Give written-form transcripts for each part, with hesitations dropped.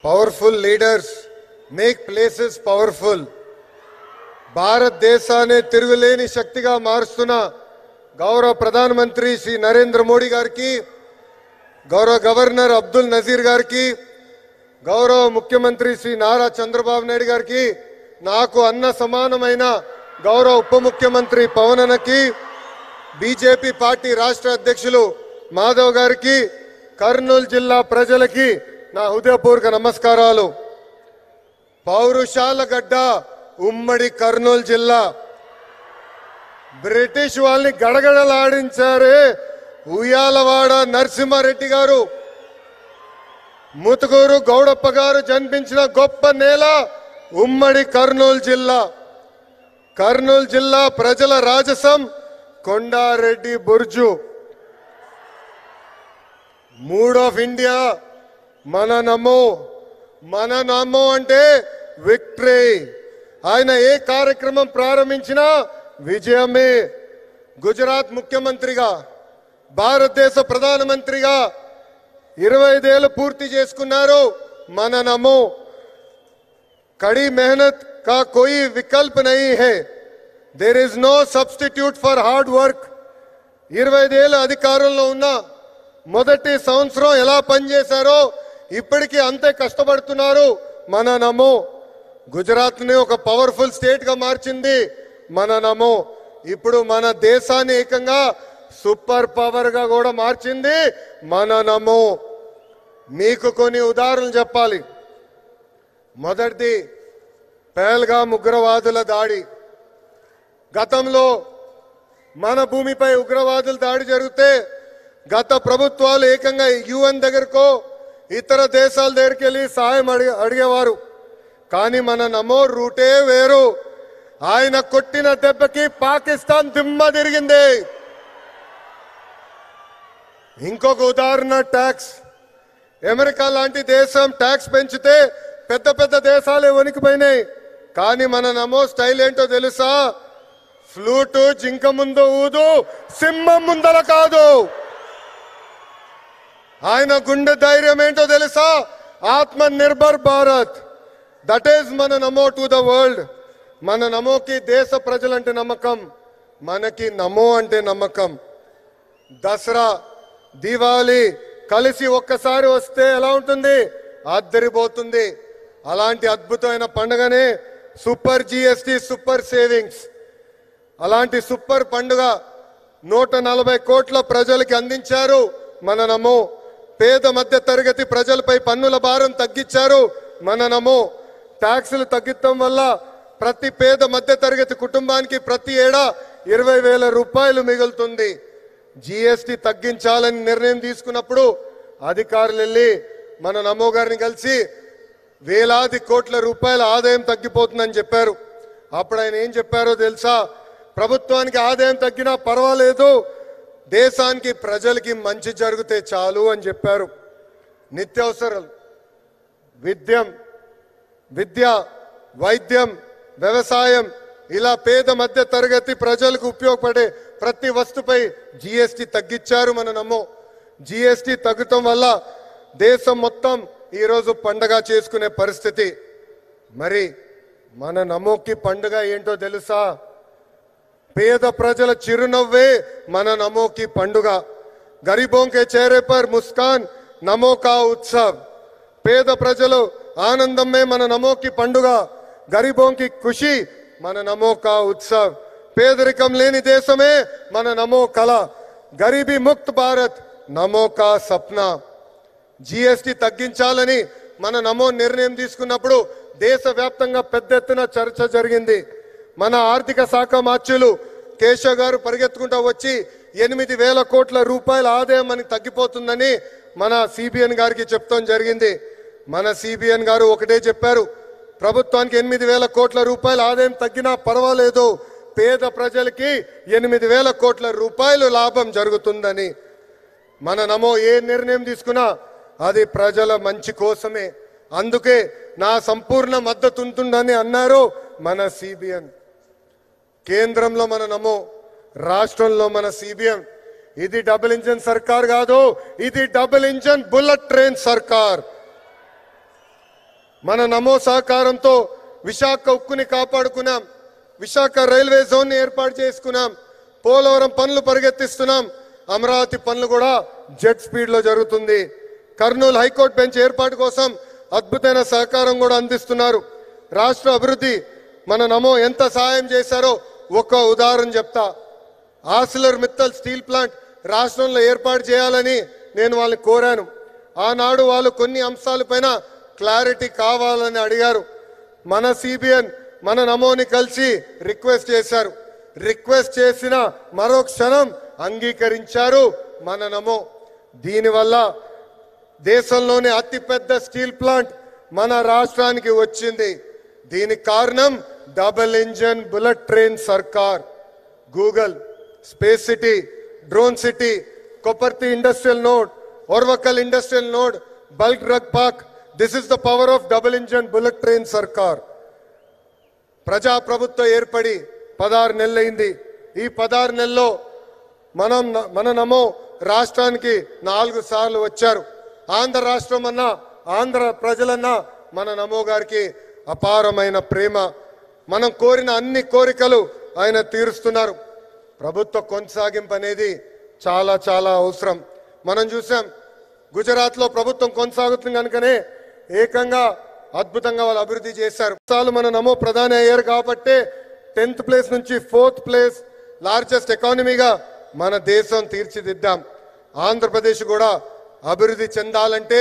Powerful leaders make places powerful. భారతదేశాన్ని తిరుగులేని శక్తిగా మారుస్తున్న గౌరవ ప్రధానమంత్రి శ్రీ నరేంద్ర మోడీ గారికి, గౌరవ గవర్నర్ అబ్దుల్ నజీర్ గారికి, గౌరవ ముఖ్యమంత్రి శ్రీ నారా చంద్రబాబు నాయుడు గారికి, నాకు అన్న సమానమైన గౌరవ ఉప ముఖ్యమంత్రి పవన్ అన్నకి, బీజేపీ పార్టీ రాష్ట్ర అధ్యక్షులు మాధవ్ గారికి, కర్నూలు జిల్లా ప్రజలకి నా హృదయపూర్వక నమస్కారాలు. పౌరుషాల గడ్డ ఉమ్మడి కర్నూలు జిల్లా. బ్రిటిష్ వాళ్ళని గడగడలాడించారే ఉయ్యాలవాడ నరసింహారెడ్డి గారు, ముతుకూరు గౌడప్ప గారు జన్మించిన గొప్ప నేల ఉమ్మడి కర్నూలు జిల్లా. కర్నూలు జిల్లా ప్రజల రాజసం కొండారెడ్డి బుర్జు. మూడ్ ఆఫ్ ఇండియా మన నమో అంటే విక్టరీ. ఆయన ఏ కార్యక్రమం ప్రారంభించినా విజయమే. గుజరాత్ ముఖ్యమంత్రిగా, భారతదేశ ప్రధానమంత్రిగా 25 ఏళ్ళు పూర్తి చేసుకున్నారు. మన నమో. కड़ी मेहनत का कोई विकल्प नहीं है. There is no substitute for hard work. 25 ఏళ్ళు అధికారంలో ఉన్న మొదటి సంవత్సరం ఎలా పనిచేశారో ఇప్పటికీ అంతే కష్టపడుతున్నారు. మన నమో. గుజరాత్ ని ఒక పవర్ఫుల్ స్టేట్ గా మార్చింది మన నమో. ఇప్పుడు మన దేశాన్ని ఏకంగా సూపర్ పవర్ గా కూడా మార్చింది మన నమో. మీకు కొన్ని ఉదాహరణలు చెప్పాలి. మొదటిది పహల్గాం ఉగ్రవాదుల దాడి. గతంలో మన భూమిపై ఉగ్రవాదుల దాడి జరిగితే గత ప్రభుత్వాలు ఏకంగా యుఎన్ దగ్గరకో ఇతర దేశాల దగ్గరికి వెళ్ళి సహాయం అడిగేవారు. కానీ మన నమో రూటే వేరు. ఆయన కొట్టిన దెబ్బకి పాకిస్తాన్ దిమ్మ తిరిగింది. ఇంకొక ఉదాహరణ ట్యాక్స్. అమెరికా లాంటి దేశం ట్యాక్స్ పెంచితే పెద్ద పెద్ద దేశాలే వణికిపోయినాయి. కానీ మన నమో స్టైల్ ఏంటో తెలుసా? ఫ్లూటు జింక ముందు ఊదు, సింహం ముందల కాదు. ఆయన గుండె ధైర్యం ఏంటో తెలుసా? ఆత్మ నిర్భర్ భారత్. దట్ ఈస్ మన నమో టు ద వరల్డ్. మన నమోకి దేశ ప్రజలంటే నమ్మకం, మనకి నమో అంటే నమ్మకం. దసరా, దీవాలి కలిసి ఒక్కసారి వస్తే ఎలా ఉంటుంది? అద్దరిపోతుంది. అలాంటి అద్భుతమైన పండుగనే సూపర్ జిఎస్టి, సూపర్ సేవింగ్స్. అలాంటి సూపర్ పండుగ 140 కోట్ల ప్రజలకి అందించారు మన నమో. పేద మధ్య తరగతి ప్రజలపై పన్నుల భారం తగ్గించారు మన నమో. ట్యాక్సులు తగ్గించడం వల్ల ప్రతి పేద మధ్య తరగతి కుటుంబానికి ప్రతి ఏడా 20,000 రూపాయలు మిగులుతుంది. జిఎస్టి తగ్గించాలని నిర్ణయం తీసుకున్నప్పుడు అధికారులు వెళ్ళి మన నమో గారిని కలిసి వేలాది కోట్ల రూపాయల ఆదాయం తగ్గిపోతుందని చెప్పారు. అప్పుడు ఆయన ఏం చెప్పారో తెలుసా? ప్రభుత్వానికి ఆదాయం తగ్గినా పర్వాలేదు, దేశానికి ప్రజలకి మంచి జరిగితే చాలు అని చెప్పారు. నిత్యావసరాలు, విద్య, వైద్యం, వ్యవసాయం ఇలా పేద మధ్య తరగతి ప్రజలకు ఉపయోగపడే ప్రతి వస్తుపై జిఎస్టి తగ్గించారు మన నమో. జిఎస్టి తగ్గటం వల్ల దేశం మొత్తం ఈరోజు పండగ చేసుకునే పరిస్థితి. మరి మన నమోకి పండుగ ఏంటో తెలుసా? పేద ప్రజల చిరునవ్వే మన నమోకి పండుగ. గరీబోं के चेहरे पर मुस्कान నమో కా ఉత్సవ్. పేద ప్రజలు ఆనందమే మన నమోకి పండుగ. గరీబోं की खुशी మన నమో కా ఉత్సవ్. పేదరికం లేని దేశమే మన నమో కళ. గరీబీ ముక్త భారత్ నమో కా సప్నా. జిఎస్టి తగ్గించాలని మన నమో నిర్ణయం తీసుకున్నప్పుడు దేశవ్యాప్తంగా పెద్ద ఎత్తున చర్చ జరిగింది. మన ఆర్థిక శాఖ మార్చులు కేశవ్ గారు పరిగెత్తుకుంటూ వచ్చి 8,000 కోట్ల రూపాయల ఆదాయం మనకి తగ్గిపోతుందని మన సిబిఎన్ గారికి చెప్తాం జరిగింది. మన సిబిఎన్ గారు ఒకటే చెప్పారు, ప్రభుత్వానికి 8,000 కోట్ల రూపాయల ఆదాయం తగ్గినా పర్వాలేదు, పేద ప్రజలకి 8,000 కోట్ల రూపాయలు లాభం జరుగుతుందని. మన నమో ఏ నిర్ణయం తీసుకున్నా అది ప్రజల మంచి కోసమే. అందుకే నా సంపూర్ణ మద్దతు ఉంటుందని అన్నారు మన సిబిఎన్. కేంద్రంలో మన నమో, రాష్ట్రంలో మన సిబిఎం. ఇది డబుల్ ఇంజన్ సర్కార్ కాదు, ఇది డబుల్ ఇంజన్ బుల్లెట్ ట్రైన్ సర్కార్. మన నమో సహకారంతో విశాఖ ఉక్కుని కాపాడుకున్నాం, విశాఖ రైల్వే జోన్ ని ఏర్పాటు చేసుకున్నాం, పోలవరం పనులు పరిగెత్తిస్తున్నాం, అమరావతి పనులు కూడా జెట్ స్పీడ్ లో జరుగుతుంది. కర్నూలు హైకోర్టు బెంచ్ ఏర్పాటు కోసం అద్భుతమైన సహకారం కూడా అందిస్తున్నారు. రాష్ట్ర అభివృద్ధి మన నమో ఎంత సహాయం చేశారో ఒక ఉదాహరణ చెప్తా. ఆర్సిలర్ మిత్తల్ స్టీల్ ప్లాంట్ రాష్ట్రంలో ఏర్పాటు చేయాలని నేను వాళ్ళని కోరాను. ఆనాడు వాళ్ళు కొన్ని అంశాలపైన క్లారిటీ కావాలని అడిగారు. మన సిబిఎన్ మన నమోని కలిసి రిక్వెస్ట్ చేశారు. రిక్వెస్ట్ చేసిన మరో క్షణం అంగీకరించారు మన నమో. దీనివల్ల దేశంలోనే అతిపెద్ద స్టీల్ ప్లాంట్ మన రాష్ట్రానికి వచ్చింది. దీనికి కారణం డబుల్ ఇంజన్ బుల్లెట్ ట్రైన్ సర్కార్. Google, space city, drone city, Kopparthi industrial node, Orvakal industrial node, bulk drug park, this is the power of double engine bullet train సర్కార్. ప్రజాప్రభుత్వం ఏర్పడి 16 నెలలైంది. ఈ 16 నెలల్లో మన నమో రాష్ట్రానికి 4 సార్లు వచ్చారు. ఆంధ్ర రాష్ట్రం అన్నా, ఆంధ్ర ప్రజలన్నా మన నమో గారికి అపారమైన ప్రేమ. మనం కోరిన అన్ని కోరికలు ఆయన తీరుస్తున్నారు. ప్రభుత్వ కొనసాగింపు అనేది చాలా చాలా అవసరం. మనం చూసాం గుజరాత్ లో ప్రభుత్వం కొనసాగుతుంది కనుకనే ఏకంగా అద్భుతంగా వాళ్ళు అభివృద్ధి చేశారు. మన నమో ప్రధాని అయ్యారు కాబట్టి 10th ప్లేస్ నుంచి 4th ప్లేస్ లార్జెస్ట్ ఎకానమీగా మన దేశం తీర్చిదిద్దాం. ఆంధ్రప్రదేశ్ కూడా అభివృద్ధి చెందాలంటే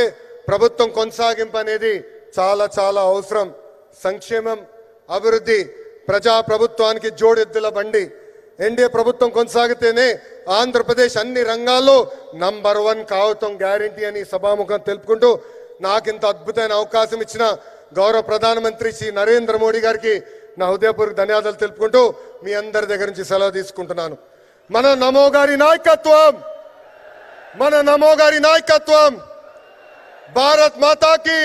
ప్రభుత్వం కొనసాగింపు అనేది చాలా చాలా అవసరం. సంక్షేమం, అభివృద్ధి ప్రజా ప్రభుత్వానికి జోడెద్దుల బండి. ఎన్డీఏ ప్రభుత్వం కొనసాగితేనే ఆంధ్రప్రదేశ్ అన్ని రంగాల్లో నంబర్ 1 కావటం గ్యారంటీ అని సభాముఖం తెలుపుకుంటూ నాకింత అద్భుతమైన అవకాశం ఇచ్చిన గౌరవ ప్రధానమంత్రి శ్రీ నరేంద్ర మోడీ గారికి నా హృదయపూర్వక ధన్యవాదాలు తెలుపుకుంటూ మీ అందరి దగ్గర నుంచి సెలవు తీసుకుంటున్నాను. మన నమో గారి నాయకత్వం, మన నమో గారి నాయకత్వం. భారత్ మాతా కీ,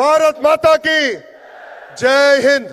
భారత్ మాతా కీ జై హింద్.